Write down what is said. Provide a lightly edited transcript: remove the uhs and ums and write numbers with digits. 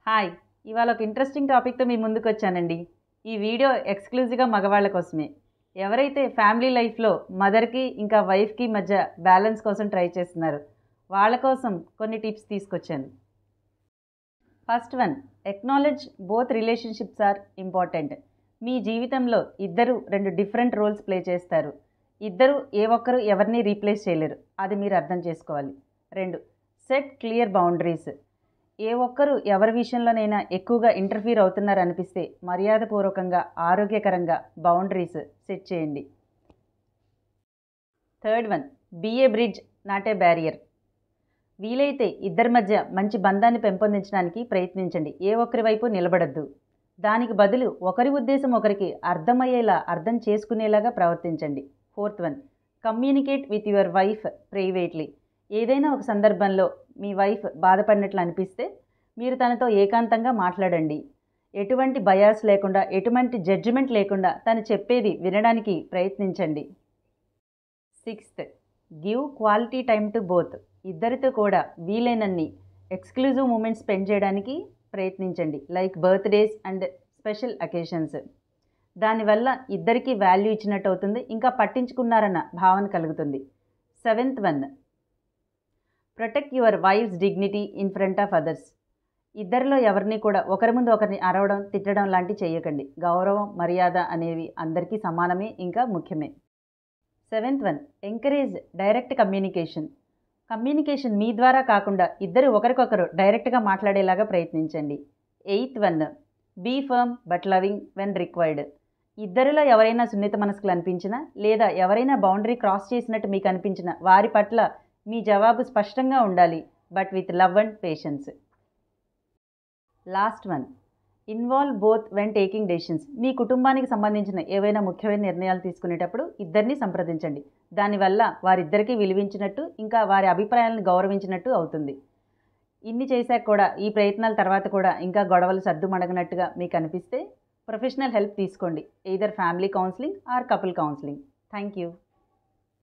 Hi! ఇవాళ ఒక interesting టాపిక్‌తో మీ ముందుకొచ్చానండి. ఈ వీడియో ఎక్స్‌క్లూజివ్‌గా మగవాళ్ళ కోసమే. ఎవరైతే ఫ్యామిలీ లైఫ్‌లో మదర్‌కి, ఇంకా వైఫ్‌కి మధ్య బ్యాలెన్స్ కోసం ట్రై చేస్తున్నారో, వాళ్ళ కోసం కొన్ని టిప్స్ తీసుకొచ్చాను. First one, acknowledge both relationships are important. మీ జీవితంలో ఇద్దరు 2 డిఫరెంట్ రోల్స్ ప్లే చేస్తారు. ఇద్దరు ఏ ఒక్కరు ఎవరిని రీప్లేస్ చేయలేరు. అది మీరు అర్థం చేసుకోవాలి. 2, సెట్ క్లియర్ బౌండరీస్. ఏ ఒక్కరు ఎవరి విషయంలోనైనా ఎక్కువగా ఇంటర్ఫీర్ అవుతున్నారనిపిస్తే మర్యాదపూర్వకంగా, ఆరోగ్యకరంగా బౌండరీస్ సెట్ చేయండి. Third one, be a bridge not a barrier. వీలైతే ఇద్దరి మధ్య మంచి బంధాన్ని పెంపొందించడానికి ప్రయత్నించండి. ఏ ఒక్కరి వైపు నిలబడద్దు. దానికి బదులు ఒకరి ఉద్దేశం ఒకరికి అర్థమయ్యేలా, అర్థం చేసుకునేలాగా ప్రవర్తించండి. Fourth one, communicate with your wife privately. ఏదైనా ఒక సందర్భంలో మీ వైఫ్ బాధపడినట్లు అనిపిస్తే మీరు తనతో ఏకాంతంగా మాట్లాడండి. ఎటువంటి బయాస్ లేకుండా, ఎటువంటి జడ్జిమెంట్ లేకుండా తను చెప్పేది వినడానికి ప్రయత్నించండి. Sixth, give quality time to both. ఇద్దరితో కూడా వీలైనన్ని ఎక్స్క్లూజివ్ మూమెంట్స్ స్పెండ్ చేయడానికి ప్రయత్నించండి. Like birthdays and special occasions. దానివల్ల ఇద్దరికీ వాల్యూ ఇచ్చినట్టు అవుతుంది, ఇంకా పట్టించుకున్నారన్న భావన కలుగుతుంది. Seventh one, protect your wife's dignity in front of others. ఇద్దరిలో ఎవరిని కూడా ఒకరి ముందు ఒకరిని అరవడం, తిట్టడం లాంటివి చేయకండి. గౌరవం, మర్యాద అనేవి అందరికీ సమానమే, ఇంకా ముఖ్యమే. Seventh one, encourage direct communication. Communication మీ ద్వారా కాకుండా ఇద్దరు ఒకరికొకరు డైరెక్ట్గా మాట్లాడేలాగా ప్రయత్నించండి. Eighth one, be firm but loving when required. ఇద్దరిలో ఎవరైనా సున్నిత మనస్కులు అనిపించినా, లేదా ఎవరైనా బౌండరీ క్రాస్ చేసినట్టు మీకు అనిపించినా వారి పట్ల మీ జవాబు స్పష్టంగా ఉండాలి, but with love and patience. Last one, involve both when taking decisions. మీ కుటుంబానికి సంబంధించిన ఏవైనా ముఖ్యమైన నిర్ణయాలు తీసుకునేటప్పుడు ఇద్దరిని సంప్రదించండి. దానివల్ల వారిద్దరికీ విలువించినట్టు, ఇంకా వారి అభిప్రాయాలను గౌరవించినట్టు అవుతుంది. ఇన్ని చేశాక కూడా, ఈ ప్రయత్నాల తర్వాత కూడా ఇంకా గొడవలు సద్దుమణగనట్టుగా మీకు అనిపిస్తే ప్రొఫెషనల్ హెల్ప్ తీసుకోండి. Either family counselling or couple counselling. Thank you.